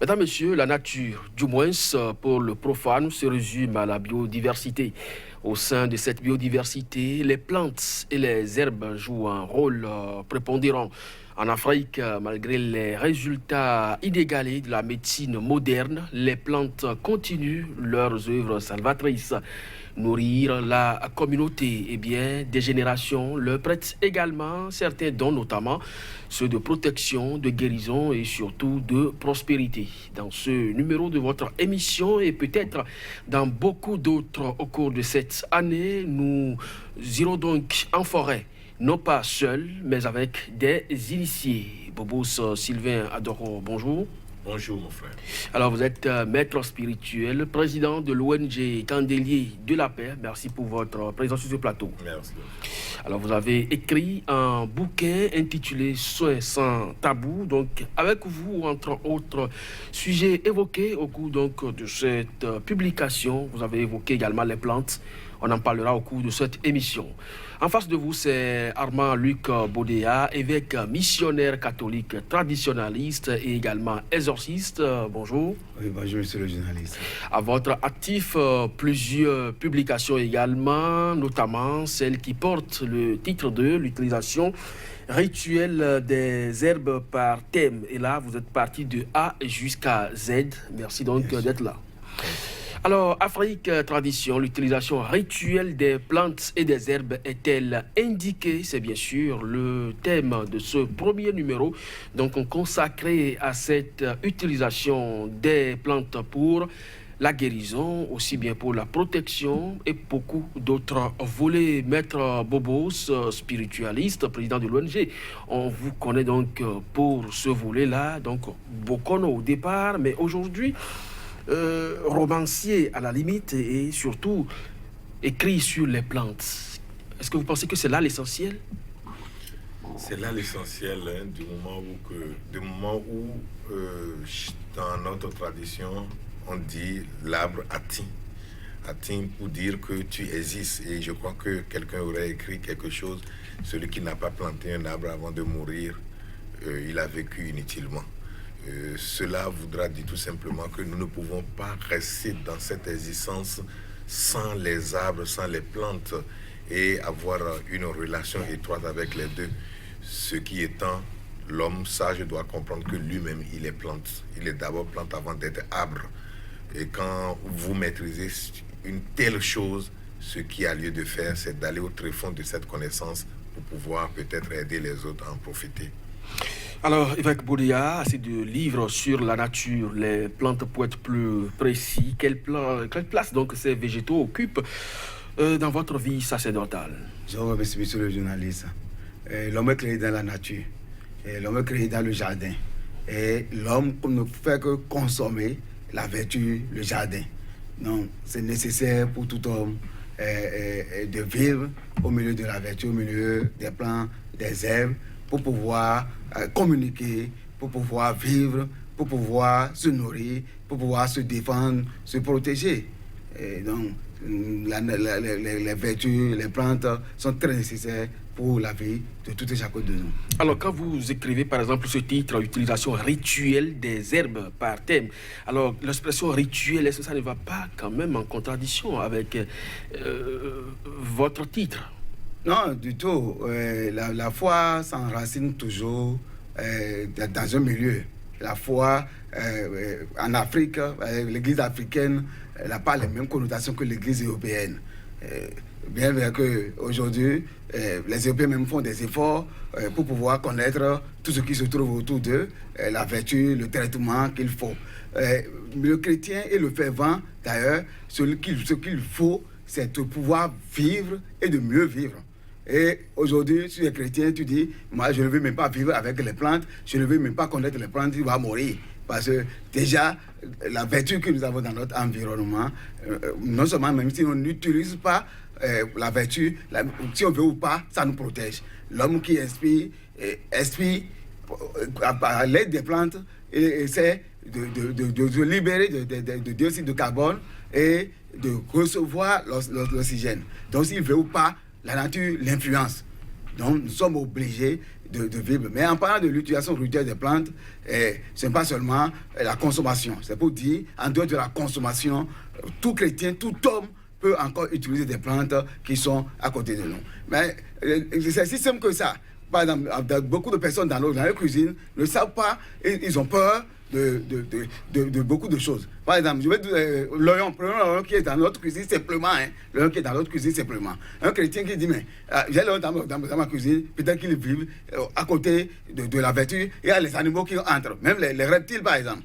Mesdames, Messieurs, la nature, du moins pour le profane, se résume à la biodiversité. Au sein de cette biodiversité, les plantes et les herbes jouent un rôle prépondérant. En Afrique, malgré les résultats inégalés de la médecine moderne, les plantes continuent leurs œuvres salvatrices. Nourrir la communauté, eh bien, des générations leur prêtent également certains dons, notamment ceux de protection, de guérison et surtout de prospérité. Dans ce numéro de votre émission et peut-être dans beaucoup d'autres au cours de cette année, nous irons donc en forêt. Non pas seul, mais avec des initiés. Bobos Sylvain Adoro, bonjour. Bonjour mon frère. Alors vous êtes maître spirituel, président de l'ONG Candelier de la Paix. Merci pour votre présence sur ce plateau. Merci. Alors vous avez écrit un bouquin intitulé Soins sans tabou. Donc avec vous, entre autres sujets évoqués au cours donc, de cette publication, vous avez évoqué également les plantes. On en parlera au cours de cette émission. En face de vous, c'est Armand-Luc Bodéa, évêque missionnaire catholique traditionnaliste et également exorciste. Bonjour. Oui, bonjour, monsieur le journaliste. À votre actif, plusieurs publications également, notamment celle qui porte le titre de l'utilisation rituelle des herbes par thème. Et là, vous êtes parti de A jusqu'à Z. Merci donc d'être là. Alors, Afrique tradition, l'utilisation rituelle des plantes et des herbes est-elle indiquée? C'est bien sûr le thème de ce premier numéro, donc consacré à cette utilisation des plantes pour la guérison, aussi bien pour la protection et beaucoup d'autres volets. Maître Bobos, spiritualiste, président de l'ONG, on vous connaît donc pour ce volet-là, donc Bokono au départ, mais aujourd'hui, romancier à la limite et surtout écrit sur les plantes. Est-ce que vous pensez que c'est là l'essentiel? C'est là l'essentiel du moment où dans notre tradition, on dit l'arbre atteint. Atteint pour dire que tu existes. Et je crois que quelqu'un aurait écrit quelque chose. Celui qui n'a pas planté un arbre avant de mourir, il a vécu inutilement. Cela voudra dire tout simplement que nous ne pouvons pas rester dans cette existence sans les arbres, sans les plantes et avoir une relation étroite avec les deux. Ce qui étant, l'homme sage doit comprendre que lui-même, il est plante. Il est d'abord plante avant d'être arbre. Et quand vous maîtrisez une telle chose, ce qui a lieu de faire, c'est d'aller au tréfonds de cette connaissance pour pouvoir peut-être aider les autres à en profiter. Alors, évêque Bodéa, assez de livres sur la nature, les plantes pour être plus précis. Quelle place donc ces végétaux occupent dans votre vie sacerdotale? Je vous remercie, monsieur le journaliste. L'homme est créé dans la nature, l'homme est créé dans le jardin. Et l'homme ne fait que consommer la vertu, le jardin. Donc, c'est nécessaire pour tout homme de vivre au milieu de la vertu, au milieu des plantes, des herbes, pour pouvoir communiquer, pour pouvoir vivre, pour pouvoir se nourrir, pour pouvoir se défendre, se protéger. Et donc, les vertus, les plantes sont très nécessaires pour la vie de tout et chacun de nous. Alors, quand vous écrivez, par exemple, ce titre, utilisation rituelle des herbes par thème, alors l'expression rituelle, est-ce que ça ne va pas quand même en contradiction avec votre titre? Non, du tout. La foi s'enracine toujours dans un milieu. La foi en Afrique, l'église africaine n'a pas les mêmes connotations que l'église européenne. Bien vrai qu'aujourd'hui, les Européens même font des efforts pour pouvoir connaître tout ce qui se trouve autour d'eux, la vertu, le traitement qu'il faut. Le chrétien et le fervent, d'ailleurs, ce qu'il faut, c'est de pouvoir vivre et de mieux vivre. Et aujourd'hui, si tu es chrétien, tu dis, moi je ne veux même pas vivre avec les plantes, je ne veux même pas connaître les plantes, tu vas mourir. Parce que déjà, la vertu que nous avons dans notre environnement, non seulement même si on n'utilise pas la vertu, si on veut ou pas, ça nous protège. L'homme qui inspire à l'aide des plantes et essaie de libérer de dioxyde de carbone et de recevoir l'oxygène. Donc s'il veut ou pas, la nature l'influence. Donc, nous sommes obligés de vivre. Mais en parlant de l'utilisation routière des plantes, ce n'est pas seulement la consommation. C'est pour dire, en dehors de la consommation, tout chrétien, tout homme peut encore utiliser des plantes qui sont à côté de nous. Mais c'est si simple que ça. Par exemple, beaucoup de personnes dans leur cuisine ne savent pas, ils ont peur de beaucoup de choses. Par exemple, je vais dire l'oignon, prenons l'oignon qui est dans notre cuisine simplement, l'oignon qui est dans notre cuisine simplement. Un chrétien qui dit, mais j'ai l'oignon dans ma cuisine, peut-être qu'il vit à côté de la vertu, et il y a les animaux qui entrent, même les reptiles par exemple.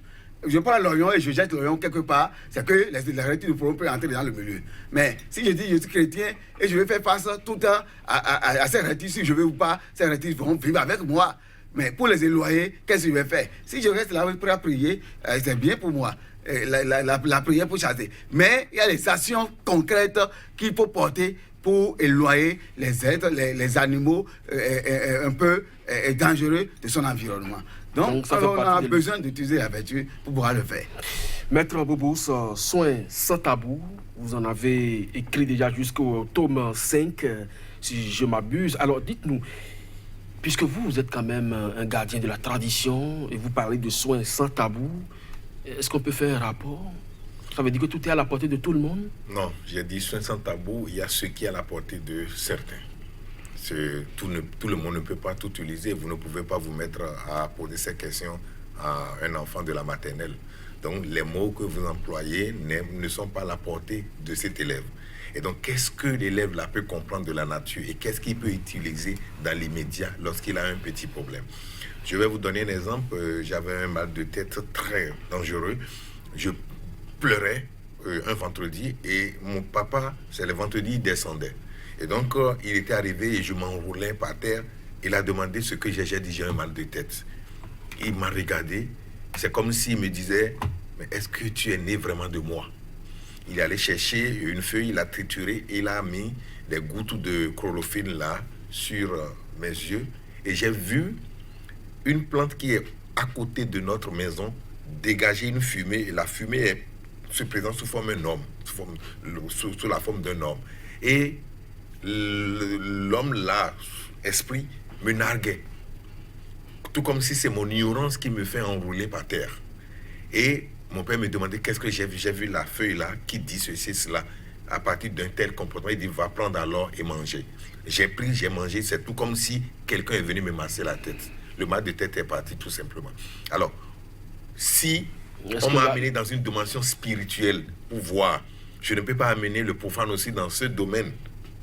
Je prends l'oignon et je jette l'oignon quelque part, c'est que les reptiles ne pourront plus entrer dans le milieu. Mais si je dis je suis chrétien et je vais faire face tout le temps à ces reptiles, si je veux ou pas, ces reptiles vont vivre avec moi. Mais pour les éloigner, qu'est-ce que je vais faire? Si je reste là pour prier, c'est bien pour moi. La prière pour chasser. Mais il y a les actions concrètes qu'il faut porter pour éloigner les êtres, les animaux un peu dangereux de son environnement. Donc on a besoin d'utiliser la vertu pour pouvoir le faire. Maître Bobos, soins sans tabou, vous en avez écrit déjà jusqu'au tome 5, si je m'abuse. Alors dites-nous, puisque vous êtes quand même un gardien de la tradition et vous parlez de soins sans tabou, est-ce qu'on peut faire un rapport? Ça veut dire que tout est à la portée de tout le monde? Non, j'ai dit soins sans tabou, il y a ce qui est à la portée de certains. Tout le monde ne peut pas tout utiliser. Vous ne pouvez pas vous mettre à poser ces questions à un enfant de la maternelle. Donc, les mots que vous employez ne sont pas à la portée de cet élève. Et donc, qu'est-ce que l'élève là peut comprendre de la nature et qu'est-ce qu'il peut utiliser dans l'immédiat lorsqu'il a un petit problème? Je vais vous donner un exemple. J'avais un mal de tête très dangereux. Je pleurais un vendredi et mon papa, c'est le vendredi, il descendait. Et donc, il était arrivé et je m'enroulais par terre. Il a demandé ce que j'ai dit, j'ai un mal de tête. Il m'a regardé. C'est comme s'il me disait, mais est-ce que tu es né vraiment de moi? Il est allé chercher une feuille, il a trituré et il a mis des gouttes de chlorophylle là sur mes yeux. Et j'ai vu une plante qui est à côté de notre maison dégager une fumée. Et la fumée se présente sous forme d'un homme, sous la forme d'un homme. Et l'homme là, esprit, me narguait. Tout comme si c'est mon ignorance qui me fait enrouler par terre. Et mon père me demandait qu'est-ce que j'ai vu. J'ai vu la feuille là qui dit ceci, cela. À partir d'un tel comportement, il dit va prendre alors et manger. J'ai pris, j'ai mangé. C'est tout comme si quelqu'un est venu me masser la tête. Le mal de tête est parti tout simplement. Alors, si on m'a amené dans une dimension spirituelle pour voir, je ne peux pas amener le profane aussi dans ce domaine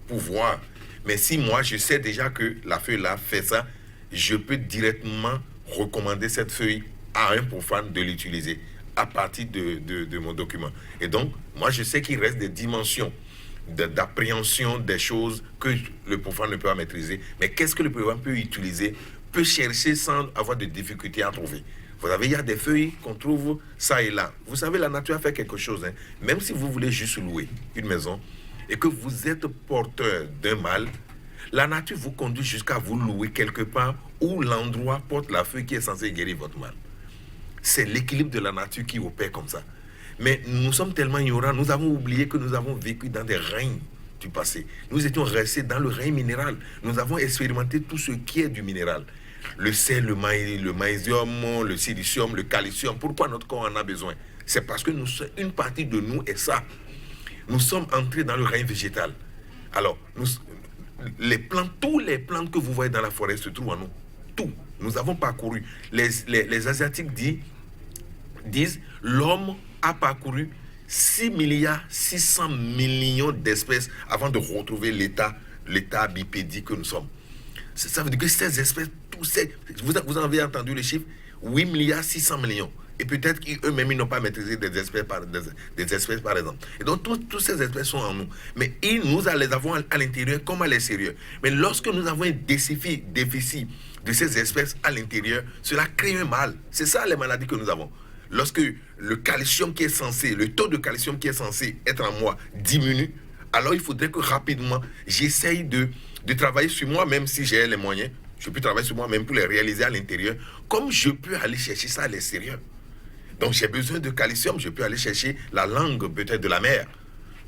pour voir. Mais si moi, je sais déjà que la feuille là fait ça, je peux directement recommander cette feuille à un profane de l'utiliser à partir de mon document. Et donc, moi, je sais qu'il reste des dimensions d'appréhension des choses que le profane ne peut pas maîtriser. Mais qu'est-ce que le profane peut utiliser, peut chercher sans avoir de difficultés à trouver? Vous savez, il y a des feuilles qu'on trouve ça et là. Vous savez, la nature a fait quelque chose. Même si vous voulez juste louer une maison et que vous êtes porteur d'un mal, la nature vous conduit jusqu'à vous louer quelque part où l'endroit porte la feuille qui est censée guérir votre mal. C'est l'équilibre de la nature qui opère comme ça. Mais nous sommes tellement ignorants, nous avons oublié que nous avons vécu dans des règnes du passé. Nous étions restés dans le règne minéral. Nous avons expérimenté tout ce qui est du minéral. Le sel, le magnésium, le silicium, le calcium. Pourquoi notre corps en a besoin? C'est parce que une partie de nous est ça. Nous sommes entrés dans le règne végétal. Alors, les plantes, tous les plantes que vous voyez dans la forêt se trouvent en nous. Tout. Nous avons parcouru. Les Asiatiques disent l'homme a parcouru 6 milliards 600 millions d'espèces avant de retrouver l'état bipédique que nous sommes. Ça veut dire que ces espèces, vous en avez entendu les chiffres, 8 milliards 600 millions. Et peut-être qu'eux-mêmes, ils n'ont pas maîtrisé des espèces par exemple. Et donc, toutes ces espèces sont en nous. Mais nous les avons à l'intérieur comme à l'extérieur. Mais lorsque nous avons un déficit de ces espèces à l'intérieur, cela crée un mal. C'est ça les maladies que nous avons. Lorsque le calcium qui est censé, le taux de calcium qui est censé être en moi diminue, alors il faudrait que rapidement, j'essaye de travailler sur moi, même si j'ai les moyens. Je peux travailler sur moi même pour les réaliser à l'intérieur, comme je peux aller chercher ça à l'extérieur. Donc j'ai besoin de calcium, je peux aller chercher la langue peut-être de la mer.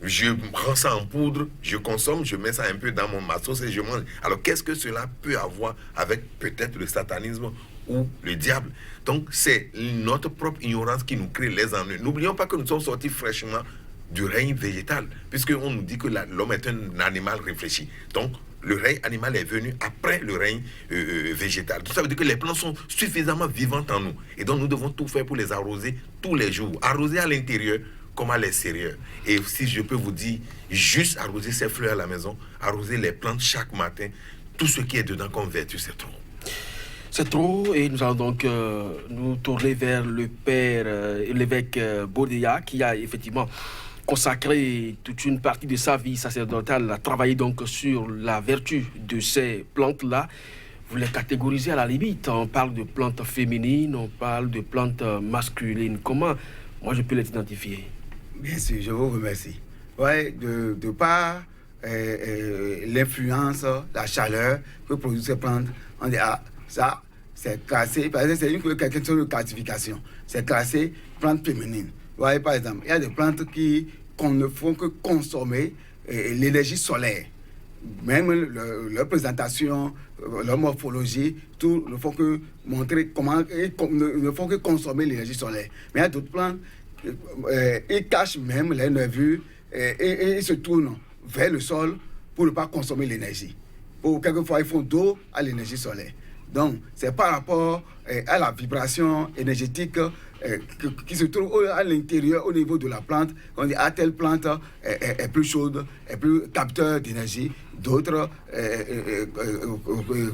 je prends ça en poudre, je consomme, je mets ça un peu dans ma sauce et je mange. Alors qu'est-ce que cela peut avoir avec peut-être le satanisme ou le diable? Donc c'est notre propre ignorance qui nous crée les ennuis. N'oublions pas que nous sommes sortis fraîchement du règne végétal, puisqu'on nous dit que l'homme est un animal réfléchi. Donc le règne animal est venu après le règne végétal. Ça veut dire que les plantes sont suffisamment vivantes en nous. Et donc nous devons tout faire pour les arroser tous les jours. Arroser à l'intérieur comme à l'extérieur. Et si je peux vous dire, juste arroser ces fleurs à la maison, arroser les plantes chaque matin, tout ce qui est dedans comme vertu, c'est trop. C'est trop, et nous allons donc nous tourner vers le père, l'évêque Baudéa, qui a effectivement consacré toute une partie de sa vie sacerdotale à travailler donc sur la vertu de ces plantes-là. Vous les catégorisez à la limite. On parle de plantes féminines, on parle de plantes masculines. Comment moi je peux les identifier? Bien sûr, je vous remercie. Ouais, de par l'influence, la chaleur que produisent ces plantes, on dit, ah, ça, c'est classé, par exemple, c'est une question de classification. C'est classé plante féminine. Vous voyez, par exemple, il y a des plantes qui ne font que consommer l'énergie solaire. Même leur présentation, leur morphologie, tout ne font que montrer comment, ne font que consommer l'énergie solaire. Mais il y a d'autres plantes, ils cachent même les nervures et ils se tournent vers le sol pour ne pas consommer l'énergie. Quelquefois, ils font dos à l'énergie solaire. Donc, c'est par rapport à la vibration énergétique qui se trouve à l'intérieur, au niveau de la plante. On dit, ah, telle plante est plus chaude, est plus capteur d'énergie. D'autres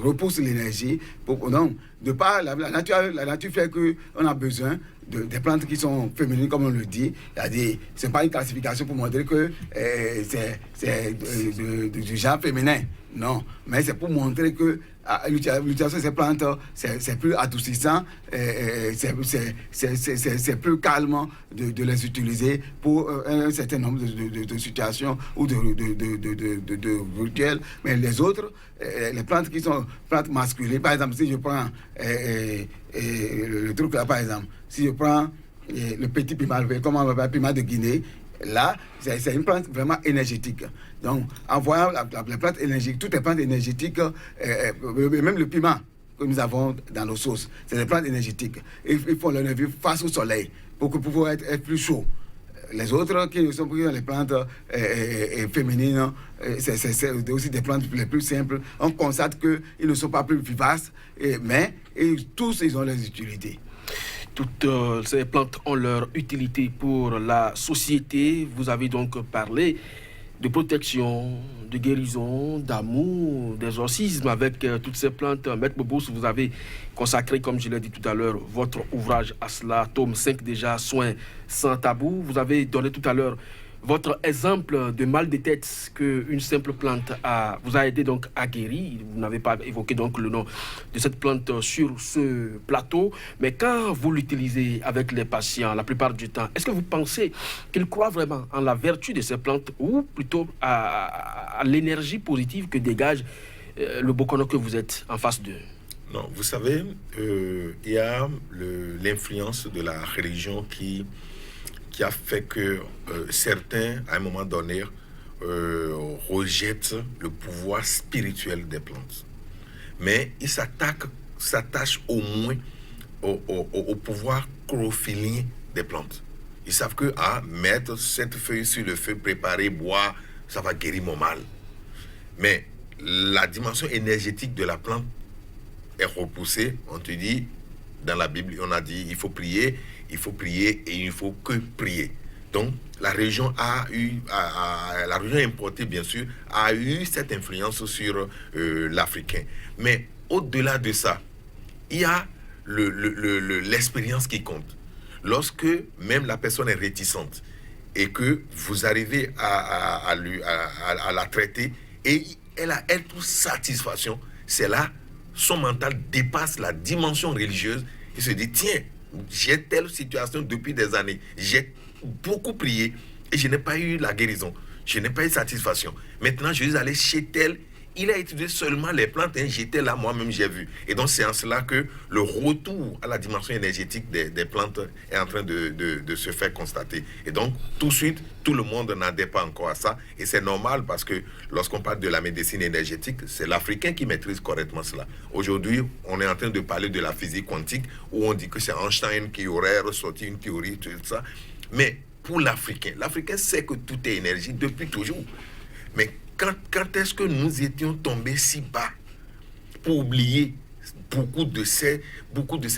repoussent l'énergie. Donc, de par la nature fait qu'on a besoin des plantes qui sont féminines, comme on le dit. Ce n'est pas une classification pour montrer que c'est du genre féminin. Non, mais c'est pour montrer que l'utilisation de ces plantes, c'est plus adoucissant, c'est plus calme de les utiliser pour un certain nombre de situations ou de rituels. Mais les autres, les plantes qui sont plantes masculines, par exemple, si je prends le truc là, par exemple, si je prends le petit piment, comme on appelle piment de Guinée, là, c'est une plante vraiment énergétique. Donc, en voyant la plante énergétique, toutes les plantes énergétiques, même le piment que nous avons dans nos sauces, c'est des plantes énergétiques. Ils font leur nervure face au soleil pour pouvoir être plus chaud. Les autres qui sont les plantes féminines, c'est aussi des plantes les plus simples. On constate qu'ils ne sont pas plus vivaces, mais tous, ils ont leurs utilités. Toutes ces plantes ont leur utilité pour la société. Vous avez donc parlé de protection, de guérison, d'amour, d'exorcisme avec toutes ces plantes. Maître Bobos, vous avez consacré, comme je l'ai dit tout à l'heure, votre ouvrage à cela, tome 5 déjà, Soins sans tabou. Vous avez donné tout à l'heure votre exemple de mal de tête qu'une simple plante vous a aidé donc à guérir. Vous n'avez pas évoqué donc le nom de cette plante sur ce plateau. Mais quand vous l'utilisez avec les patients, la plupart du temps, est-ce que vous pensez qu'ils croient vraiment en la vertu de ces plantes ou plutôt à l'énergie positive que dégage le Bokono que vous êtes en face d'eux? Non, vous savez, il y a l'influence de la religion qui a fait que certains, à un moment donné, rejettent le pouvoir spirituel des plantes. Mais ils s'attachent au moins au pouvoir chlorophyllien des plantes. Ils savent que mettre cette feuille sur le feu, préparer, boire, ça va guérir mon mal. Mais la dimension énergétique de la plante est repoussée. On te dit, dans la Bible, on a dit, il faut prier et il ne faut que prier. Donc, la région la région importée, bien sûr, a eu cette influence sur l'Africain. Mais au-delà de ça, il y a l'expérience qui compte. Lorsque même la personne est réticente et que vous arrivez à la traiter et elle trouve satisfaction, c'est là, son mental dépasse la dimension religieuse. Il se dit, tiens, j'ai telle situation depuis des années, j'ai beaucoup prié et je n'ai pas eu la guérison, je n'ai pas eu satisfaction. Maintenant, je vais aller chez tel il a utilisé seulement les plantes, j'étais là, moi-même j'ai vu. Et donc c'est en cela que le retour à la dimension énergétique des plantes est en train de se faire constater. Et donc tout de suite, tout le monde n'adhère pas encore à ça. Et c'est normal parce que lorsqu'on parle de la médecine énergétique, c'est l'Africain qui maîtrise correctement cela. Aujourd'hui, on est en train de parler de la physique quantique où on dit que c'est Einstein qui aurait ressorti une théorie, tout ça. Mais pour l'Africain sait que tout est énergie depuis toujours. Mais quand est-ce que nous étions tombés si bas pour oublier beaucoup de ces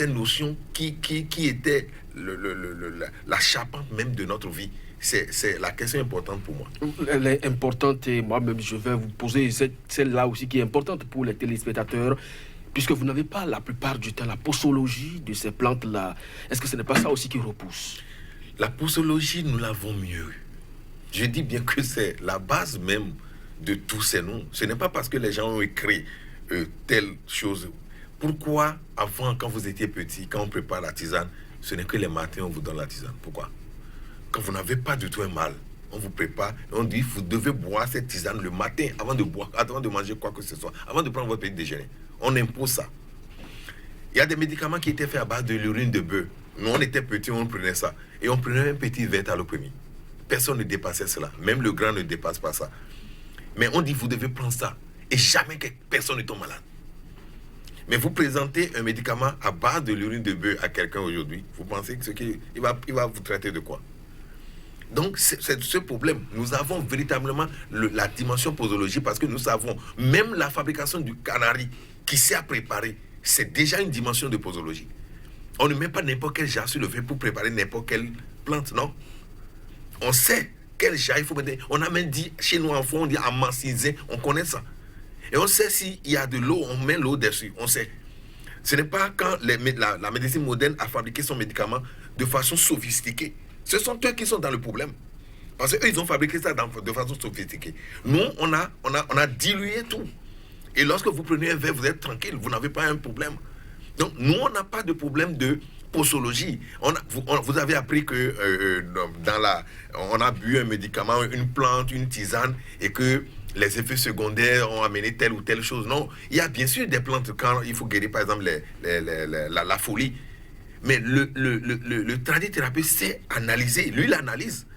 notions qui étaient la charpente même de notre vie? C'est la question importante pour moi. Elle est importante et moi-même je vais vous poser celle-là aussi qui est importante pour les téléspectateurs, puisque vous n'avez pas la plupart du temps la posologie de ces plantes-là. Est-ce que ce n'est pas ça aussi qui repousse? La posologie, nous l'avons mieux. Je dis bien que c'est la base même de tous ces noms. Ce n'est pas parce que les gens ont écrit telle chose. Pourquoi, avant, quand vous étiez petit, quand on prépare la tisane, ce n'est que les matins on vous donne la tisane? Pourquoi? Quand vous n'avez pas du tout un mal, on vous prépare et on dit vous devez boire cette tisane le matin avant de manger quoi que ce soit, avant de prendre votre petit déjeuner. On impose ça. Il y a des médicaments qui étaient faits à base de l'urine de bœuf. Nous, on était petits, on prenait ça. Et on prenait un petit verre à l'opémie. Personne ne dépassait cela. Même le grand ne dépasse pas ça. Mais on dit, vous devez prendre ça. Et jamais que personne ne tombe malade. Mais vous présentez un médicament à base de l'urine de bœuf à quelqu'un aujourd'hui. Vous pensez qu'il va vous traiter de quoi? Donc, c'est ce problème. Nous avons véritablement la dimension posologie parce que nous savons, même la fabrication du canari qui sait à préparer, c'est déjà une dimension de posologie. On ne met pas n'importe quel jarre sur le feu pour préparer n'importe quelle plante, non. On sait quel jarre il faut mettre. On a même dit, chez nous en France, on dit amassiser, on connaît ça. Et on sait s'il y a de l'eau, on met l'eau dessus, on sait. Ce n'est pas quand la médecine moderne a fabriqué son médicament de façon sophistiquée. Ce sont eux qui sont dans le problème. Parce qu'eux, ils ont fabriqué ça de façon sophistiquée. Nous, on a dilué tout. Et lorsque vous prenez un verre, vous êtes tranquille, vous n'avez pas un problème. Donc, nous, on n'a pas de problème de posologie. Vous avez appris que on a bu un médicament, une plante, une tisane, et que les effets secondaires ont amené telle ou telle chose. Non, il y a bien sûr des plantes quand il faut guérir, par exemple, la folie. Mais le tradithérapeute sait analyser. Lui, il analyse.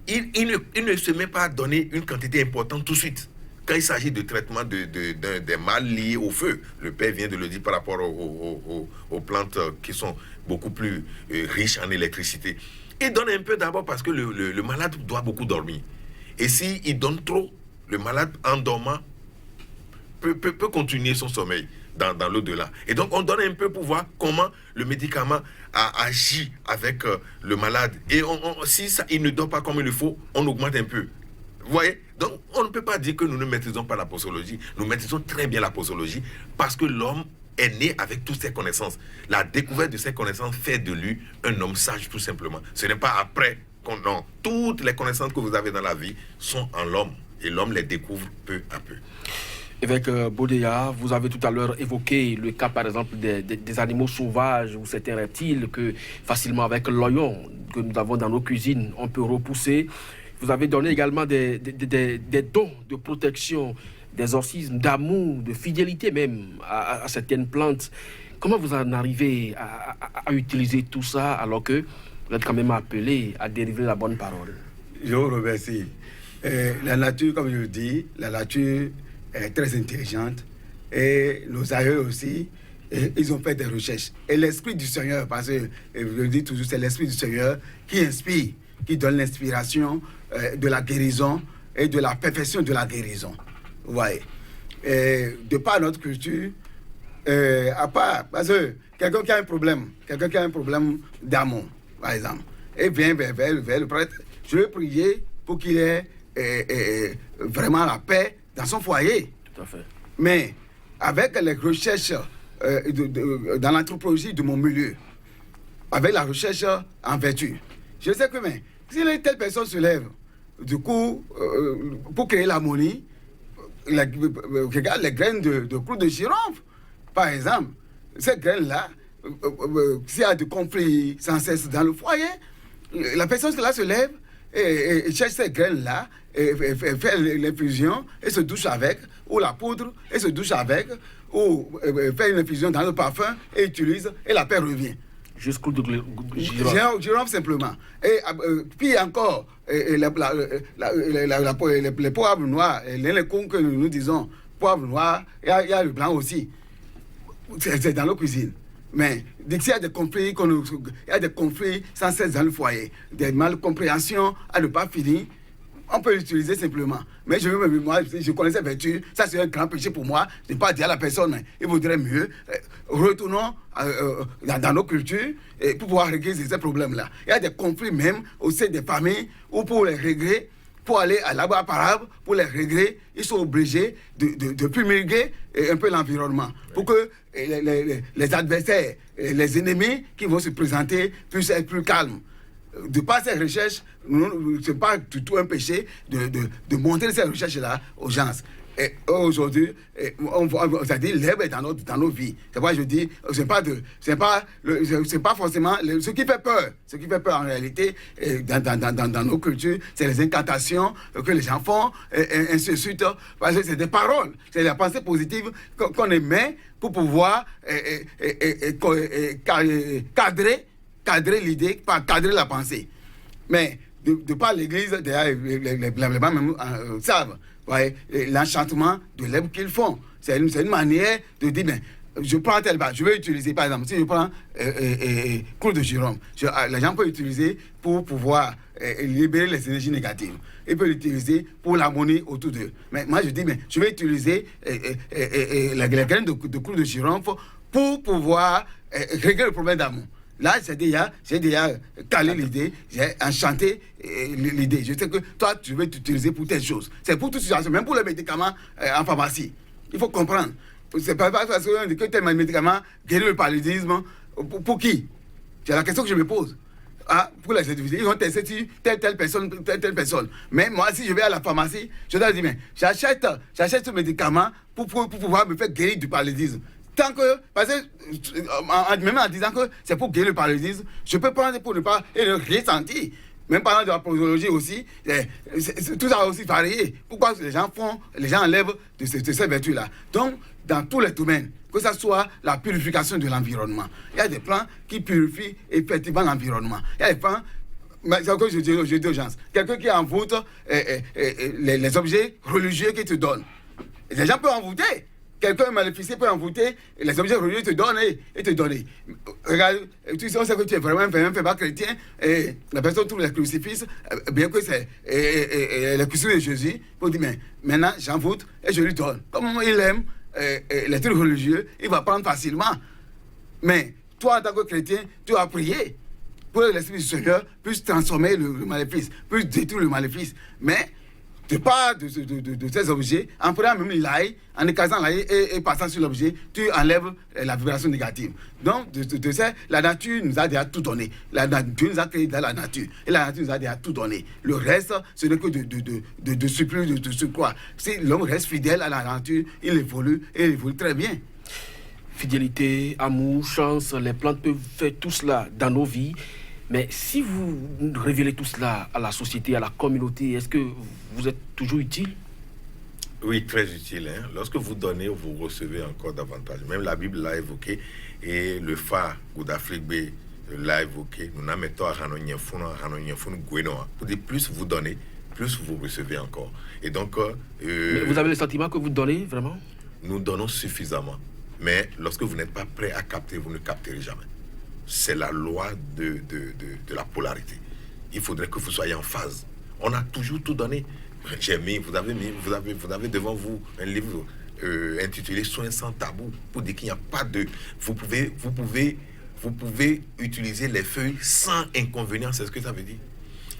Il ne se met pas à donner une quantité importante tout de suite. Quand il s'agit de traitement des mal liés au feu, le père vient de le dire par rapport aux plantes qui sont beaucoup plus riches en électricité. Il donne un peu d'abord parce que le malade doit beaucoup dormir. Et s'il donne trop, le malade en dormant peut continuer son sommeil dans l'au-delà. Et donc on donne un peu pour voir comment le médicament a agi avec le malade. Et si il ne dort pas comme il le faut, on augmente un peu. Vous voyez? Donc, on ne peut pas dire que nous ne maîtrisons pas la posologie. Nous maîtrisons très bien la posologie parce que l'homme est né avec toutes ses connaissances. La découverte de ses connaissances fait de lui un homme sage, tout simplement. Ce n'est pas après non. Toutes les connaissances que vous avez dans la vie sont en l'homme et l'homme les découvre peu à peu. Évêque Bodeya, vous avez tout à l'heure évoqué le cas, par exemple, des animaux sauvages ou certains reptiles que facilement avec l'oignon que nous avons dans nos cuisines, on peut repousser. Vous avez donné également des dons de protection, d'exorcisme, d'amour, de fidélité même à certaines plantes. Comment vous en arrivez à utiliser tout ça alors que vous êtes quand même appelé à délivrer la bonne parole? Je vous remercie. La nature, comme je le dis, la nature est très intelligente et nos aïeux aussi, ils ont fait des recherches. Et l'Esprit du Seigneur, parce que je le dis toujours, c'est l'Esprit du Seigneur qui inspire, qui donne l'inspiration de la guérison et de la perfection de la guérison. Vous voyez. De par notre culture, à part, parce que quelqu'un qui a un problème d'amour, par exemple, et vient vers le prêtre, je vais prier pour qu'il ait vraiment la paix dans son foyer. Tout à fait. Mais avec les recherches dans l'anthropologie de mon milieu, avec la recherche en vertu, je sais que mais, si telle personne se lève, du coup, pour créer l'harmonie, regarde les graines de clou de girofle, par exemple, ces graines-là, s'il y a des conflits sans cesse dans le foyer, la personne là se lève et cherche ces graines-là, et fait l'infusion, et se douche avec, ou la poudre, et se douche avec, ou fait une infusion dans le parfum, et utilise, et la paix revient. Jusqu'au de girofle. Girofle simplement. Et puis encore, les poivres noirs, les cons que nous disons, poivre noir, il y a le blanc aussi. C'est dans nos cuisines. Mais dès qu'il y a des conflits, il y a des conflits sans cesse dans le foyer, des malcompréhensions à ne pas finir, on peut l'utiliser simplement. Mais moi, je connais ces vertus, ça c'est un grand péché pour moi. Je ne peux pas dire à la personne, il vaudrait mieux. Retournons dans nos cultures pour pouvoir régler ces problèmes-là. Il y a des conflits même au sein des familles où pour les régler, pour aller à l'arbre parable, pour les régler, ils sont obligés de promulguer un peu l'environnement pour que les adversaires, les ennemis qui vont se présenter puissent être plus calmes. De par ces recherches, ce n'est pas du tout un péché de montrer ces recherches-là aux gens. Et aujourd'hui, c'est-à-dire l'herbe est dans nos vies. C'est pourquoi je dis, c'est pas forcément ce qui fait peur. Ce qui fait peur en réalité, dans nos cultures, c'est les incantations que les gens font, et ainsi de suite. Parce que c'est des paroles, c'est la pensée positive qu'on émet pour pouvoir cadrer l'idée, cadrer la pensée. Mais de par l'Église, les gens même savent. Ouais, l'enchantement de l'herbe qu'ils font. C'est une manière de dire, mais je prends tel bas, je vais utiliser, par exemple, si je prends clou de girofle, les gens peuvent l'utiliser pour pouvoir libérer les énergies négatives. Ils peuvent l'utiliser pour l'harmonie autour d'eux. Mais moi, je dis, mais je vais utiliser les graines de clou de girofle pour pouvoir régler le problème d'amour. Là, j'ai déjà calé l'idée, j'ai enchanté l'idée. Je sais que toi, tu veux t'utiliser pour telle chose. C'est pour toute situation, même pour les médicaments en pharmacie. Il faut comprendre. C'est pas parce que tel médicament guérit le paludisme. Pour qui? C'est la question que je me pose. Ah, pour les individus, ils ont testé sur telle personne. Mais moi, si je vais à la pharmacie, je dois dire, mais j'achète ce médicament pour pouvoir me faire guérir du paludisme. Tant que, parce que, même en disant que c'est pour guérir le paludisme, je peux prendre pour ne pas rien sentir. Même parlant de la posologie aussi, tout ça a aussi varié. Pourquoi les gens enlèvent de ces vertus-là? Donc, dans tous les domaines, que ce soit la purification de l'environnement, il y a des plants qui purifient effectivement l'environnement. Il y a des plants, c'est ce que je dis aux gens, quelqu'un qui envoûte les objets religieux qu'il te donne. Les gens peuvent envoûter. Quelqu'un maléficé peut envoûter les objets religieux te donner. Regarde, tu sais, on sait que tu es vraiment pas chrétien, et la personne trouve les crucifix, bien que c'est les crucifix de Jésus, pour dire, mais maintenant j'envoûte et je lui donne. Comme il aime les trucs religieux, il va prendre facilement. Mais toi, en tant que chrétien, tu as prié pour que l'Esprit du Seigneur puisse transformer le maléfice, puisse détruire le maléfice. Mais de part de ces objets, en prenant même l'ail, en écrasant l'ail et passant sur l'objet, tu enlèves la vibration négative. Donc, de ça, la nature nous a déjà tout donné. Dieu nous a créé dans la nature. Et la nature nous a déjà tout donné. Le reste, ce n'est que de surplus, de surcroît. Si l'homme reste fidèle à la nature, il évolue et il évolue très bien. Fidélité, amour, chance, les plantes peuvent faire tout cela dans nos vies. Mais si vous révélez tout cela à la société, à la communauté, est-ce que vous êtes toujours utile? Oui, très utile. Hein? Lorsque vous donnez, vous recevez encore davantage. Même la Bible l'a évoqué et le phare d'Afrique B l'a évoqué. Nous n'avons pour dire plus vous donnez, plus vous recevez encore. Et donc, mais vous avez le sentiment que vous donnez vraiment? Nous donnons suffisamment. Mais lorsque vous n'êtes pas prêt à capter, vous ne capterez jamais. C'est la loi de la polarité. Il faudrait que vous soyez en phase. On a toujours tout donné. Vous avez devant vous un livre intitulé Soins sans tabou pour dire qu'il n'y a pas de. Vous pouvez utiliser les feuilles sans inconvénient. C'est ce que ça veut dire.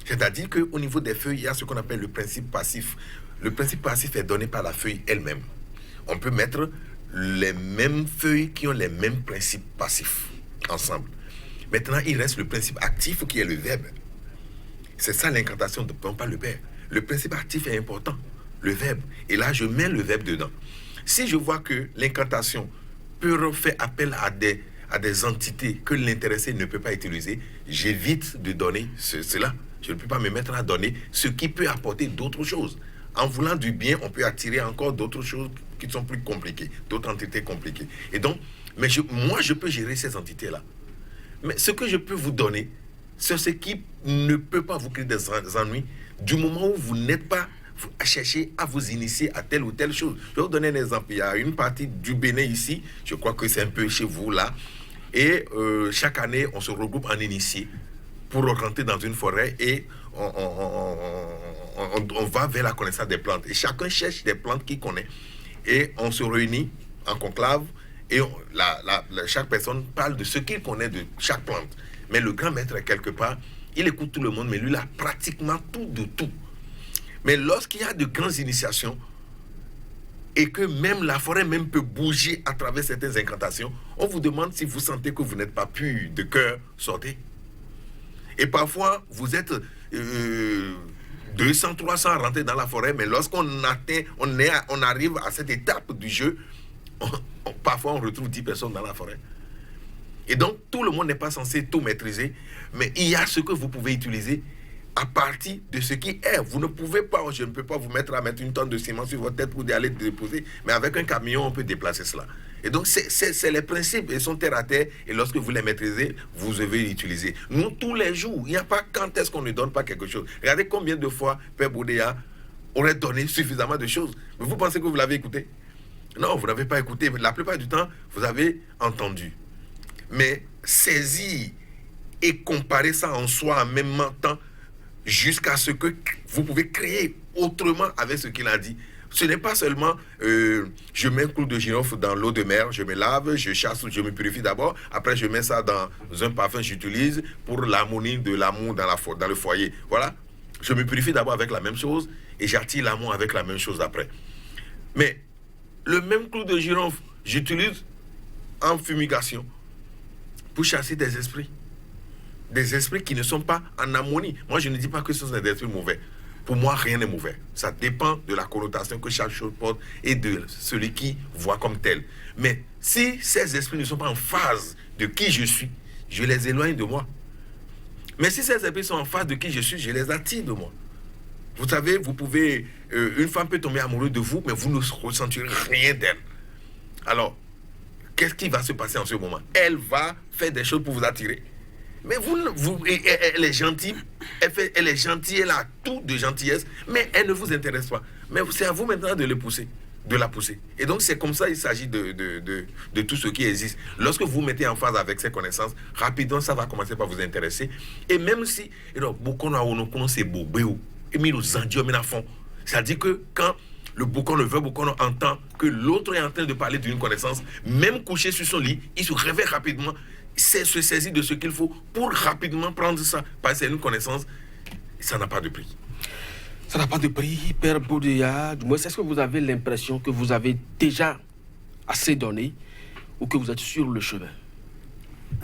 C'est-à-dire qu'au niveau des feuilles, il y a ce qu'on appelle le principe passif. Le principe passif est donné par la feuille elle-même. On peut mettre les mêmes feuilles qui ont les mêmes principes passifs ensemble. Maintenant, il reste le principe actif qui est le verbe. C'est ça l'incantation, non pas le verbe. Le principe actif est important, le verbe. Et là, je mets le verbe dedans. Si je vois que l'incantation peut faire appel à des entités que l'intéressé ne peut pas utiliser, j'évite de donner cela. Je ne peux pas me mettre à donner ce qui peut apporter d'autres choses. En voulant du bien, on peut attirer encore d'autres choses qui sont plus compliquées, d'autres entités compliquées. Et donc, moi, je peux gérer ces entités-là. Mais ce que je peux vous donner, c'est ce qui ne peut pas vous créer des ennuis du moment où vous n'êtes pas à chercher à vous initier à telle ou telle chose. Je vais vous donner un exemple. Il y a une partie du Bénin ici, je crois que c'est un peu chez vous là, et chaque année, on se regroupe en initiés pour rentrer dans une forêt et on va vers la connaissance des plantes. Et chacun cherche des plantes qu'il connaît. Et on se réunit en conclave et chaque personne parle de ce qu'il connaît de chaque plante. Mais le grand maître, quelque part, il écoute tout le monde, mais lui, il a pratiquement tout de tout. Mais lorsqu'il y a de grandes initiations et que même la forêt même peut bouger à travers certaines incantations, on vous demande si vous sentez que vous n'êtes pas pur de cœur, sortez. Et parfois, vous êtes 200, 300 à rentrer dans la forêt, mais lorsqu'on arrive à cette étape du jeu, parfois on retrouve 10 personnes dans la forêt. Et donc, tout le monde n'est pas censé tout maîtriser, mais il y a ce que vous pouvez utiliser à partir de ce qui est. Vous ne pouvez pas, je ne peux pas vous mettre à mettre une tonne de ciment sur votre tête pour aller déposer, mais avec un camion, on peut déplacer cela. Et donc, c'est les principes, ils sont terre à terre, et lorsque vous les maîtrisez, vous devez l'utiliser. Nous, tous les jours, il n'y a pas quand est-ce qu'on ne donne pas quelque chose. Regardez combien de fois Père Boudéa aurait donné suffisamment de choses. Mais vous pensez que vous l'avez écouté? Non, vous n'avez pas écouté. La plupart du temps, vous avez entendu. Mais saisir et comparer ça en soi en même temps, jusqu'à ce que vous pouvez créer autrement avec ce qu'il a dit. Ce n'est pas seulement je mets un clou de girofle dans l'eau de mer, je me lave, je chasse, je me purifie d'abord, après je mets ça dans un parfum que j'utilise pour l'harmonie de l'amour dans le foyer. Voilà, je me purifie d'abord avec la même chose et j'attire l'amour avec la même chose après. Mais le même clou de girofle, j'utilise en fumigation pour chasser des esprits. Des esprits qui ne sont pas en harmonie. Moi, je ne dis pas que ce sont des esprits mauvais. Pour moi, rien n'est mauvais. Ça dépend de la connotation que chaque chose porte et de celui qui voit comme tel. Mais si ces esprits ne sont pas en phase de qui je suis, je les éloigne de moi. Mais si ces esprits sont en phase de qui je suis, je les attire de moi. Vous savez, vous pouvez... une femme peut tomber amoureuse de vous, mais vous ne ressentirez rien d'elle. Alors, qu'est-ce qui va se passer en ce moment? Elle va faire des choses pour vous attirer. Mais elle est gentille, elle est gentille, elle a tout de gentillesse, mais elle ne vous intéresse pas. Mais c'est à vous maintenant de la pousser. Et donc c'est comme ça il s'agit de tout ce qui existe. Lorsque vous mettez en phase avec ces connaissances, rapidement ça va commencer par vous intéresser. Et même si, c'est beau, c'est-à-dire que quand le Bokono, le vrai Bokono entend que l'autre est en train de parler d'une connaissance, même couché sur son lit, il se réveille rapidement. C'est se saisir de ce qu'il faut pour rapidement prendre ça. Parce que c'est une connaissance, ça n'a pas de prix. Ça n'a pas de prix, Père Boudéa. Du moins, est-ce que vous avez l'impression que vous avez déjà assez donné ou que vous êtes sur le chemin?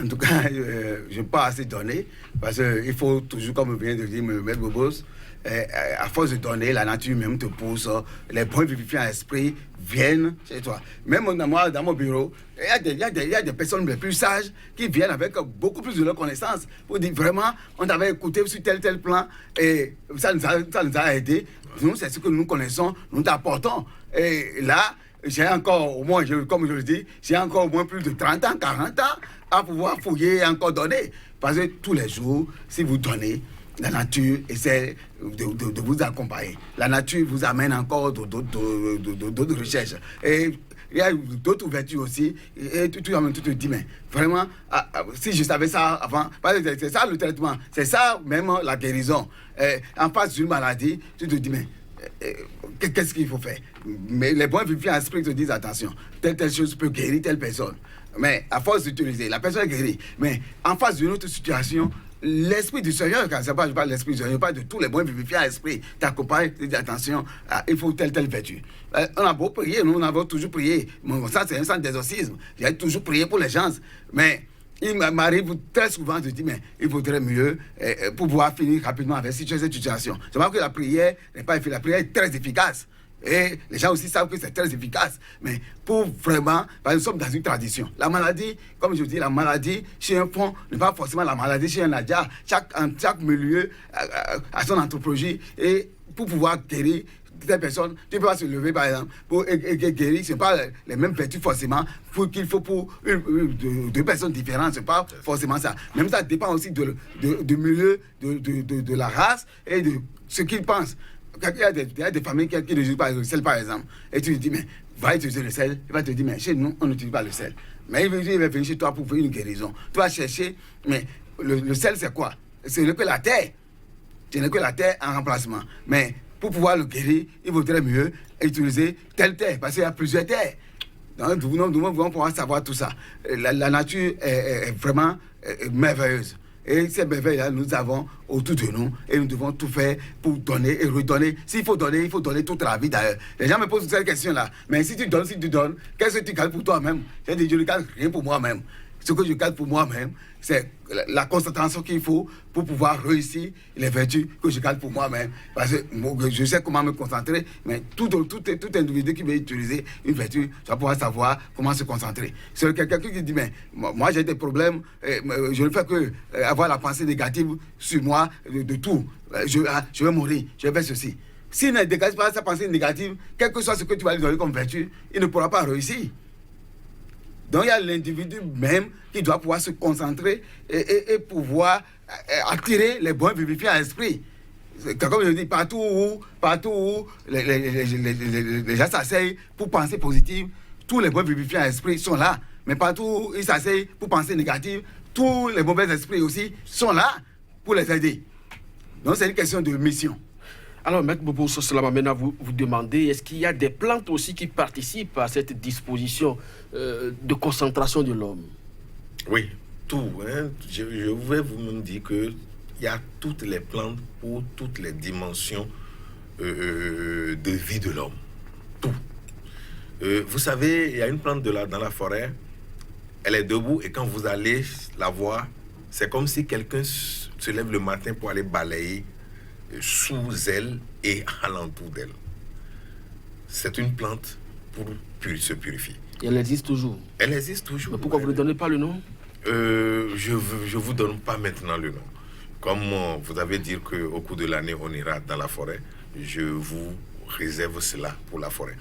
En tout cas, je n'ai pas assez donné parce qu'il faut toujours, comme vient de dire M. Bobos, à force de donner, la nature même te pousse, les points vivifiants à l'esprit viennent chez toi. Même dans mon bureau, il y a des personnes les plus sages qui viennent avec beaucoup plus de leur connaissance pour dire vraiment, on avait écouté sur tel plan et ça nous a aidés. Nous, c'est ce que nous connaissons, nous t'apportons. Et là, j'ai encore au moins, comme je le dis, j'ai encore au moins plus de 30 ans, 40 ans à pouvoir fouiller et encore donner. Parce que tous les jours, si vous donnez, la nature essaie de vous accompagner. La nature vous amène encore d'autres recherches. Et il y a d'autres ouvertures aussi. Et tu te dis, mais vraiment, si je savais ça avant, parce que c'est ça le traitement, c'est ça même la guérison. En face d'une maladie, tu te dis, mais qu'est-ce qu'il faut faire? Mais les bons vivifiants à l'esprit te disent, attention, telle chose peut guérir telle personne. Mais à force d'utiliser, la personne est guérie. Mais en face d'une autre situation, l'esprit du Seigneur, quand je parle de l'esprit du Seigneur, je parle de tous les bons vivifiants à l'esprit, t'accompagne, tu dis attention, il faut telle vertu. On a beau prier, nous on a toujours prié. Ça, c'est un centre d'exorcisme. J'ai toujours prié pour les gens. Mais il m'arrive très souvent de dire, mais il vaudrait mieux pour pouvoir finir rapidement avec cette situation. C'est pas que la prière n'est pas efficace. La prière est très efficace. Et les gens aussi savent que c'est très efficace. Mais pour vraiment, parce que nous sommes dans une tradition. La maladie, comme je dis, la maladie chez un fond n'est pas forcément la maladie chez un Nadia. Chaque milieu a son anthropologie. Et pour pouvoir guérir des personnes, tu ne peux pas se lever par exemple pour guérir. Ce n'est pas les mêmes vertus forcément qu'il faut pour deux personnes différentes. Ce n'est pas forcément ça. Même ça dépend aussi du milieu, de la race et de ce qu'ils pensent. Il y a des familles qui n'utilisent pas le sel, par exemple. Et tu lui dis, mais va utiliser le sel. Il va te dire, mais chez nous, on n'utilise pas le sel. Mais il va venir chez toi pour faire une guérison. Tu vas chercher, mais le sel, c'est quoi? Ce n'est que la terre. Ce n'est que la terre en remplacement. Mais pour pouvoir le guérir, il vaudrait mieux utiliser telle terre, parce qu'il y a plusieurs terres. Donc, nous devons pouvoir savoir tout ça. La nature est vraiment merveilleuse. Et ces merveilles-là, nous avons autour de nous et nous devons tout faire pour donner et redonner. S'il faut donner, il faut donner toute la vie d'ailleurs. Les gens me posent cette question-là. Mais si tu donnes, qu'est-ce que tu gardes pour toi-même? Je dis, je ne garde rien pour moi-même. Ce que je garde pour moi-même, c'est la concentration qu'il faut pour pouvoir réussir les vertus que je garde pour moi-même. Parce que je sais comment me concentrer, mais tout individu qui veut utiliser une vertu doit pouvoir savoir comment se concentrer. C'est quelqu'un qui dit, mais moi j'ai des problèmes, je ne fais que avoir la pensée négative sur moi de tout. Je vais mourir, je vais faire ceci. S'il ne dégage pas sa pensée négative, quel que soit ce que tu vas lui donner comme vertu, il ne pourra pas réussir. Donc il y a l'individu même qui doit pouvoir se concentrer et pouvoir attirer les bons vivifiants à l'esprit. Comme je dis, partout où les gens s'asseyent pour penser positif, tous les bons vivifiants à l'esprit sont là. Mais partout où ils s'asseyent pour penser négatif, tous les mauvais esprits aussi sont là pour les aider. Donc c'est une question de mission. Alors, Maître Bobo Soslama, maintenant vous demandez, est-ce qu'il y a des plantes aussi qui participent à cette disposition de concentration de l'homme? Oui, tout. Hein. Je vais vous dire qu'il y a toutes les plantes pour toutes les dimensions de vie de l'homme. Tout. Vous savez, il y a une plante dans la forêt, elle est debout et quand vous allez la voir, c'est comme si quelqu'un se lève le matin pour aller balayer sous elle et alentour d'elle. C'est une plante pour se purifier. Et elle existe toujours? Elle existe toujours. Mais pourquoi vous ne donnez pas le nom? Je ne vous donne pas maintenant le nom. Comme vous avez dit qu'au cours de l'année, on ira dans la forêt, je vous réserve cela pour la forêt.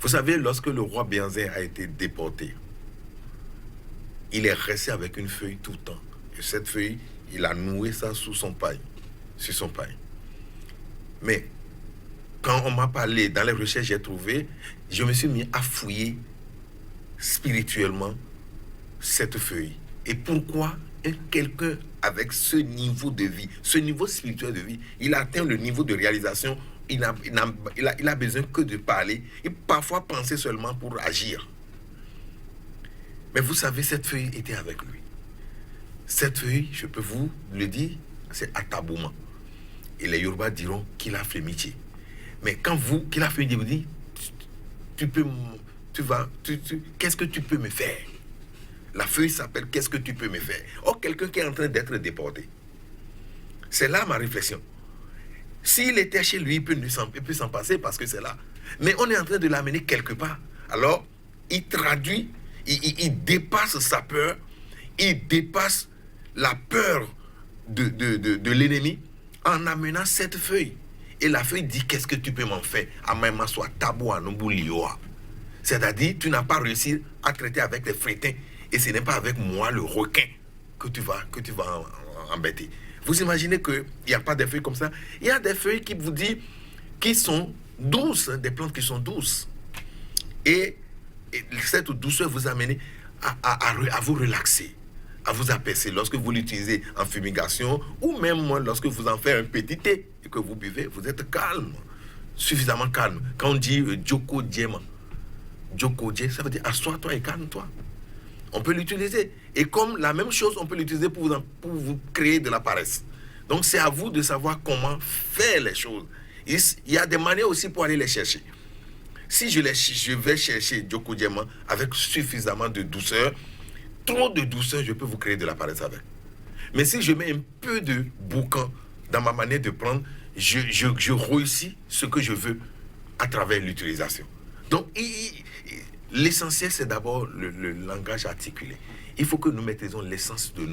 Vous savez, lorsque le roi Béanzin a été déporté, il est resté avec une feuille tout le temps. Et cette feuille, il a noué ça sous son paille, sur son paille. Mais quand on m'a parlé, dans les recherches j'ai trouvé, je me suis mis à fouiller spirituellement cette feuille. Et pourquoi quelqu'un avec ce niveau de vie, ce niveau spirituel de vie, il atteint le niveau de réalisation, il a besoin que de parler et parfois penser seulement pour agir. Mais vous savez, cette feuille était avec lui. Cette feuille, je peux vous le dire, c'est Atabouma. Et les Yoruba diront qu'il a fait métier. Mais quand qu'il a fait métier, vous dites, qu'est-ce que tu peux me faire? La feuille s'appelle qu'est-ce que tu peux me faire? Oh, quelqu'un qui est en train d'être déporté. C'est là ma réflexion. S'il était chez lui, il peut s'en passer parce que c'est là. Mais on est en train de l'amener quelque part. Alors, il traduit, il dépasse sa peur, il dépasse la peur de l'ennemi en amenant cette feuille. Et la feuille dit, qu'est-ce que tu peux m'en faire? C'est-à-dire, tu n'as pas réussi à traiter avec les frétins et ce n'est pas avec moi, le requin, que tu vas embêter. Vous imaginez qu'il n'y a pas de feuilles comme ça? Il y a des feuilles qui vous disent, qui sont douces, des plantes qui sont douces. Et cette douceur vous amène à vous relaxer, à vous apaiser lorsque vous l'utilisez en fumigation ou même lorsque vous en faites un petit thé et que vous buvez, vous êtes calme, suffisamment calme. Quand on dit Joko Djema, Joko Dje, ça veut dire assois-toi et calme-toi. On peut l'utiliser. Et comme la même chose, on peut l'utiliser pour vous créer de la paresse. Donc c'est à vous de savoir comment faire les choses. Il y a des manières aussi pour aller les chercher. Si je vais chercher Joko Djema avec suffisamment de douceur, trop de douceur, je peux vous créer de la paresse avec. Mais si je mets un peu de boucan dans ma manière de prendre, je réussis ce que je veux à travers l'utilisation. Donc, l'essentiel, c'est d'abord le langage articulé. Il faut que nous maîtrisons l'essence de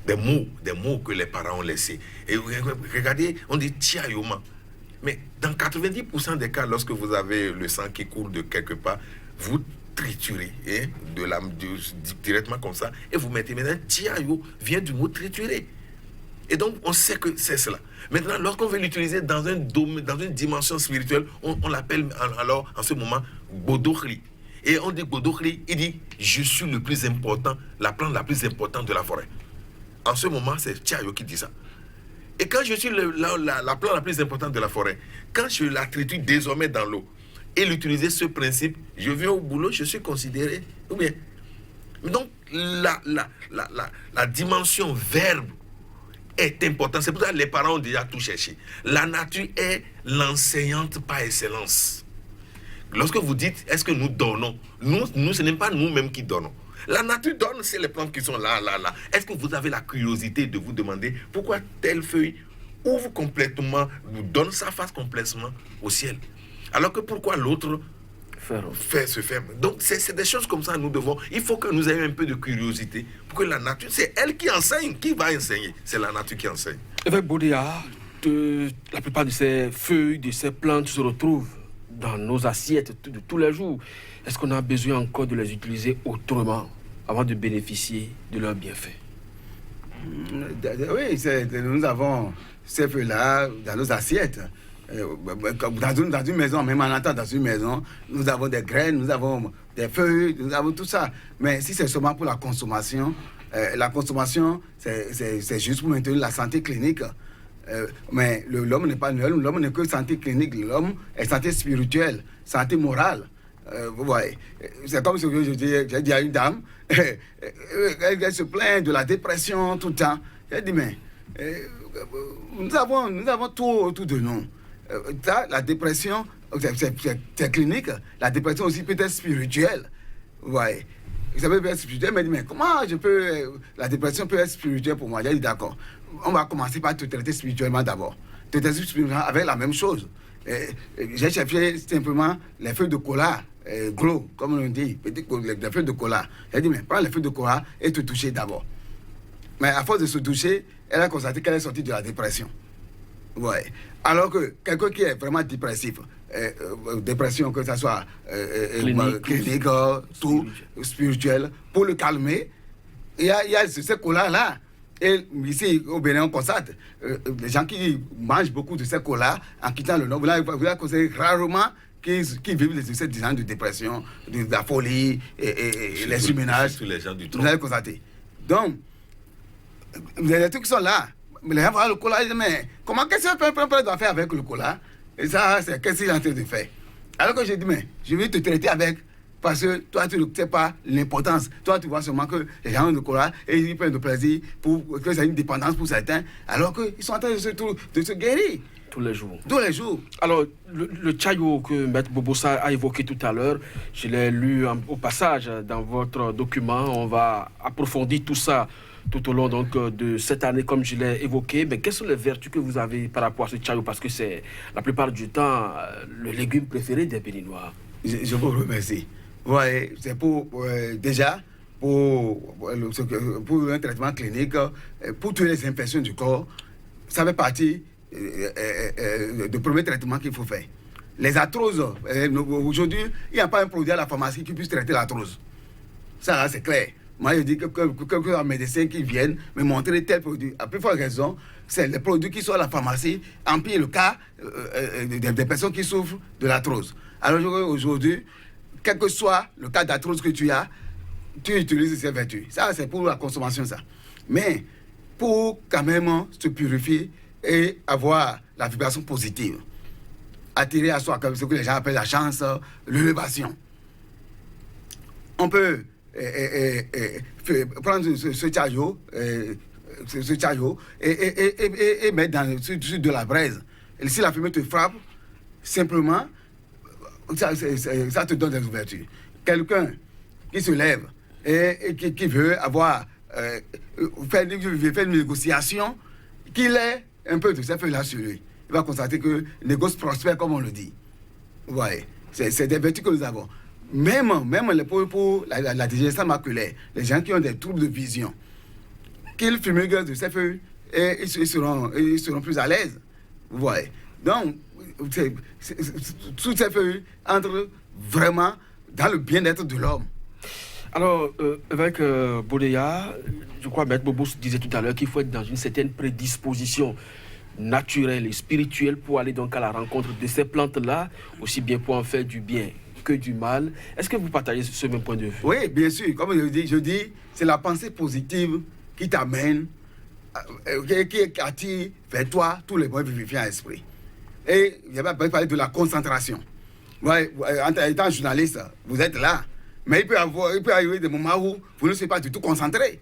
des mots que les parents ont laissés. Et regardez, on dit tiayoma. Mais dans 90% des cas, lorsque vous avez le sang qui coule de quelque part, vous triturez directement comme ça et vous mettez. Maintenant, tiayo vient du mot triturer. Et donc, on sait que c'est cela. Maintenant, lorsqu'on veut l'utiliser dans un domaine, dans une dimension spirituelle, on l'appelle alors, en ce moment, Bodokhri. Et on dit Bodokhri, il dit, je suis le plus important, la plante la plus importante de la forêt. En ce moment, c'est Tiayo qui dit ça. Et quand je suis la plante la plus importante de la forêt, quand je la triture désormais dans l'eau, et l'utiliser ce principe, je viens au boulot, je suis considéré, ou bien. Donc, la dimension verbe est importante. C'est pour ça que les parents ont déjà tout cherché. La nature est l'enseignante par excellence. Lorsque vous dites, est-ce que nous donnons? Nous, ce n'est pas nous-mêmes qui donnons. La nature donne, c'est les plantes qui sont là. Est-ce que vous avez la curiosité de vous demander pourquoi telle feuille ouvre complètement, nous donne sa face complètement au ciel? Alors que pourquoi l'autre se ferme? Donc, c'est des choses comme ça, nous devons. Il faut que nous ayons un peu de curiosité pour que la nature, c'est elle qui enseigne. Qui va enseigner? C'est la nature qui enseigne. Évêque Boudia, la plupart de ces feuilles, de ces plantes se retrouvent dans nos assiettes de tous les jours. Est-ce qu'on a besoin encore de les utiliser autrement avant de bénéficier de leurs bienfaits? Oui, nous avons ces feuilles-là dans nos assiettes. Dans une maison, même en attendant dans une maison, nous avons des graines, nous avons des feuilles, nous avons tout ça. Mais si c'est seulement pour la consommation, c'est juste pour maintenir la santé clinique. Mais l'homme n'est que santé clinique, l'homme est santé spirituelle, santé morale. Vous voyez, c'est comme ce que j'ai dit à une dame, elle se plaint de la dépression tout le temps. J'ai dit, mais nous avons tout autour de nous. La dépression, c'est clinique, la dépression aussi peut être spirituelle. Vous voyez, ça peut être spirituel, mais comment la dépression peut être spirituelle pour moi? J'ai dit, d'accord, on va commencer par te traiter spirituellement d'abord. Te traiter spirituellement avec la même chose. J'ai cherché simplement les feuilles de cola, gros, comme on dit, les feuilles de cola. J'ai dit, mais prends les feuilles de cola et te toucher d'abord. Mais à force de se toucher, elle a constaté qu'elle est sortie de la dépression. Ouais. Alors que quelqu'un qui est vraiment dépressif, dépression, que ce soit clinique, tout, spirituel, pour le calmer, il y a ce cola-là. Et ici, au Bénin, on constate, les gens qui mangent beaucoup de ces colas, en quittant le Nord, vous allez constater rarement qui vivent de cette design de dépression, de la folie, et les surménages. Les gens du tronc. Vous allez constater. Donc, les trucs qui sont là. Mais les gens voient le cola, ils disent, mais qu'est-ce que peuple doit faire avec le cola? Et ça, c'est qu'est-ce qu'il est en train de faire? Alors que j'ai dit, mais je vais te traiter avec, parce que toi, tu ne sais pas l'importance. Toi, tu vois seulement que les gens ont le cola et ils prennent de plaisir, que c'est une dépendance pour certains, alors qu'ils sont en train de se guérir. Tous les jours. Tous les jours. Alors, le Tiayo que Maître Bobossa a évoqué tout à l'heure, je l'ai lu au passage dans votre document. On va approfondir tout ça tout au long donc, de cette année, comme je l'ai évoqué. Mais quelles sont les vertus que vous avez par rapport à ce Tiayo? Parce que c'est la plupart du temps le légume préféré des Béninois. Je vous remercie. Vous voyez, c'est déjà pour un traitement clinique, pour toutes les infections du corps, ça fait partie du premier traitement qu'il faut faire. Les arthroses, aujourd'hui, il n'y a pas un produit à la pharmacie qui puisse traiter l'arthrose. Ça, là, c'est clair. Moi, je dis que un médecin qui vienne me montrer tel produit. À plus forte raison, c'est les produits qui sont à la pharmacie empirent le cas des personnes qui souffrent de l'arthrose. Alors aujourd'hui, quel que soit le cas d'arthrose que tu as, tu utilises ces vertus. Ça, c'est pour la consommation, ça. Mais pour quand même se purifier et avoir la vibration positive, attirer à soi ce que les gens appellent la chance, l'élévation. On peut prendre ce Tiayo et mettre sur de la braise. Et si la fumée te frappe, simplement, ça te donne des ouvertures. Quelqu'un qui se lève et qui veut faire une négociation, qu'il ait un peu de ces feuilles-là sur lui. il va constater que le négoce prospère, comme on le dit. Ouais. C'est des vertus que nous avons. Même pour la digestion maculaire, les gens qui ont des troubles de vision, qu'ils fumiguent de ces feuilles, et ils seront plus à l'aise. Vous voyez. Donc, toutes ces feuilles entrent vraiment dans le bien-être de l'homme. Alors, avec Bodeya, je crois que Maître Bobos disait tout à l'heure qu'il faut être dans une certaine prédisposition naturelle et spirituelle pour aller donc à la rencontre de ces plantes-là, aussi bien pour en faire du bien que du mal. Est-ce que vous partagez ce même point de vue? Oui, bien sûr. Comme je dis, c'est la pensée positive qui t'amène, qui attire vers toi tous les bons vivifiants à l'esprit. Et il va parler de la concentration. Ouais, en étant journaliste, vous êtes là. Mais il peut arriver des moments où vous ne serez pas du tout concentré.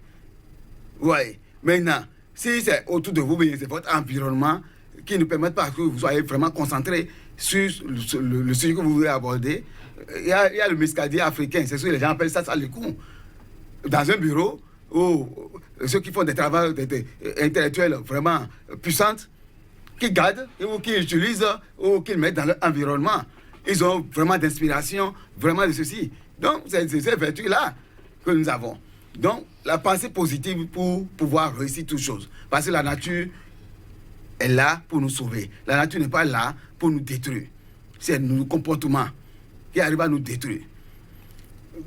Ouais. Maintenant, si c'est autour de vous, c'est votre environnement qui ne permet pas que vous soyez vraiment concentré sur le sujet que vous voulez aborder. Il y a le mescadier africain, c'est ce que les gens appellent ça le coup. Dans un bureau où ceux qui font des travaux intellectuels vraiment puissants, qui gardent ou qui utilisent ou qui mettent dans leur environnement, ils ont vraiment d'inspiration, vraiment de ceci. Donc, c'est ces vertus-là que nous avons. Donc, la pensée positive pour pouvoir réussir toutes choses. Parce que la nature est là pour nous sauver. La nature n'est pas là pour nous détruire. C'est nos comportements qui arrivent à nous détruire.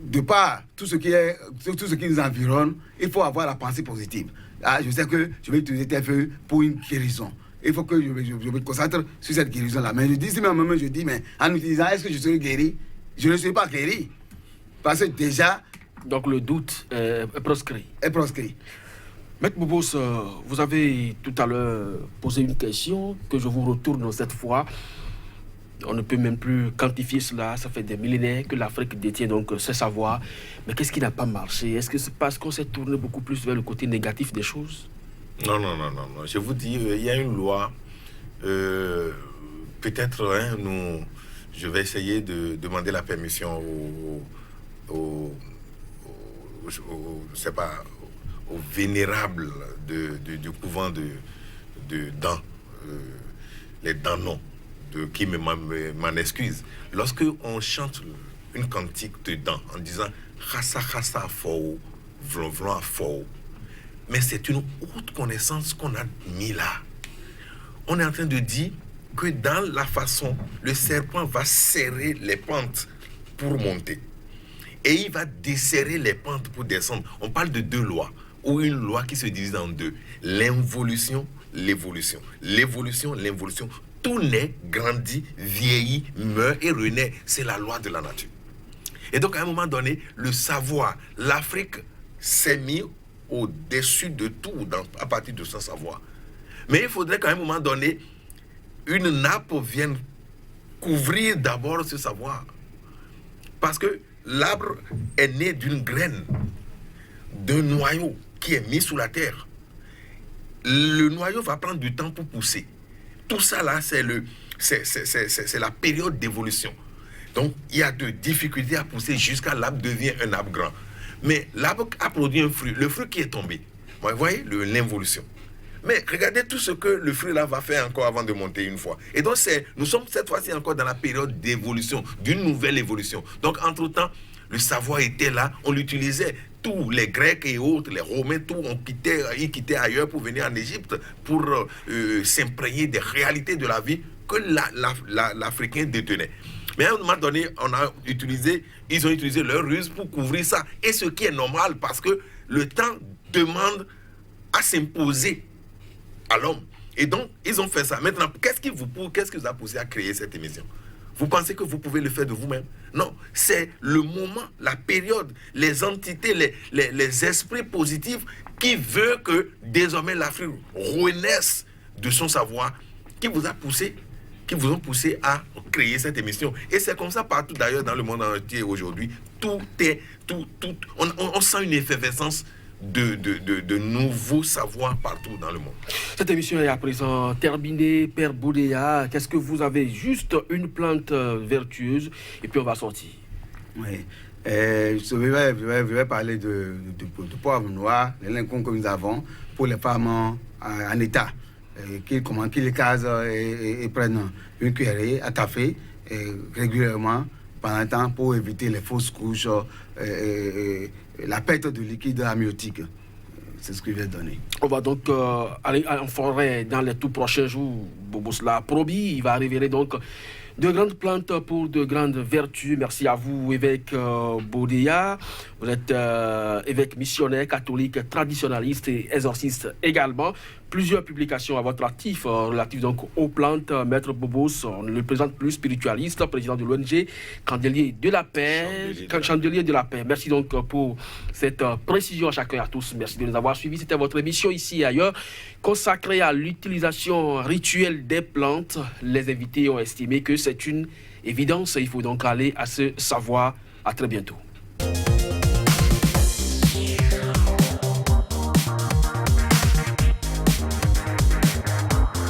De par tout ce qui nous environne, il faut avoir la pensée positive. Ah, je sais que je vais utiliser tes feuilles pour une guérison. Il faut que je me concentre sur cette guérison-là. Mais je dis, mais en utilisant, est-ce que je serai guéri? Je ne serai pas guéri. Parce que déjà... Donc le doute est proscrit. Est proscrit. Maître Bobos, vous avez tout à l'heure posé une question que je vous retourne cette fois. On ne peut même plus quantifier cela. Ça fait des millénaires que l'Afrique détient donc ce savoir. Mais qu'est-ce qui n'a pas marché? Est-ce que c'est parce qu'on s'est tourné beaucoup plus vers le côté négatif des choses? Non. Je vous dis, il y a une loi. Peut-être, je vais essayer de demander la permission aux vénérables du couvent de Dan, les Danon, qui m'en excuse. Lorsque on chante une cantique de Dan en disant Khassa Khassa Fou, Vlon Vlon Fou, mais c'est une haute connaissance qu'on a mis là. On est en train de dire que dans la façon, le serpent va serrer les pentes pour monter. Et il va desserrer les pentes pour descendre. On parle de deux lois, ou une loi qui se divise en deux. L'involution, l'évolution. L'évolution, l'involution. Tout naît, grandit, vieillit, meurt et renaît. C'est la loi de la nature. Et donc, à un moment donné, le savoir, l'Afrique s'est mis au-dessus de tout à partir de son savoir. Mais il faudrait qu'à un moment donné, une nappe vienne couvrir d'abord ce savoir. Parce que l'arbre est né d'une graine, d'un noyau qui est mis sous la terre. Le noyau va prendre du temps pour pousser. Tout ça là, c'est la période d'évolution. Donc, il y a de difficultés à pousser jusqu'à l'arbre devient un arbre grand. Mais l'arbre a produit un fruit, le fruit qui est tombé. Vous voyez, l'involution. Mais regardez tout ce que le fruit là va faire encore avant de monter une fois. Et donc, nous sommes cette fois-ci encore dans la période d'évolution, d'une nouvelle évolution. Donc, entre-temps, le savoir était là, on l'utilisait. Tous les Grecs et autres, les Romains, ils quittaient ailleurs pour venir en Égypte, pour s'imprégner des réalités de la vie que l'Africain détenait. Mais à un moment donné, ils ont utilisé leur ruse pour couvrir ça. Et ce qui est normal, parce que le temps demande à s'imposer à l'homme. Et donc, ils ont fait ça. Maintenant, qu'est-ce qui vous a poussé à créer cette émission? Vous pensez que vous pouvez le faire de vous-même? Non, c'est le moment, la période, les entités, les esprits positifs qui veulent que désormais l'Afrique renaisse de son savoir, qui vous ont poussé à créer cette émission. Et c'est comme ça partout d'ailleurs dans le monde entier aujourd'hui. On sent une effervescence de nouveaux savoirs partout dans le monde. Cette émission est à présent terminée. Père Bodeya, qu'est-ce que vous avez? Juste une plante vertueuse et puis on va sortir. Oui. Je vais parler de poivre noir, les lincons que nous avons pour les femmes en état. qu'ils casent et prennent une cuillerée à café régulièrement pendant un temps pour éviter les fausses couches, la perte de liquide amniotique. C'est ce qu'il vient donner. On va donc aller en forêt dans les tout prochains jours. Bobo l'a promis, il va révéler donc de grandes plantes pour de grandes vertus. Merci à vous, évêque Boudéa. Vous êtes évêque missionnaire, catholique, traditionnaliste et exorciste également. Plusieurs publications à votre actif, relatives donc aux plantes. Maître Bobos, on ne le présente plus, spiritualiste, président de l'ONG Chandelier de la Paix. Chandelier de la Paix. Merci donc pour cette précision à chacun et à tous. Merci de nous avoir suivis. C'était votre émission ici et ailleurs, consacrée à l'utilisation rituelle des plantes. Les invités ont estimé que c'est une évidence. Il faut donc aller à ce savoir. À très bientôt.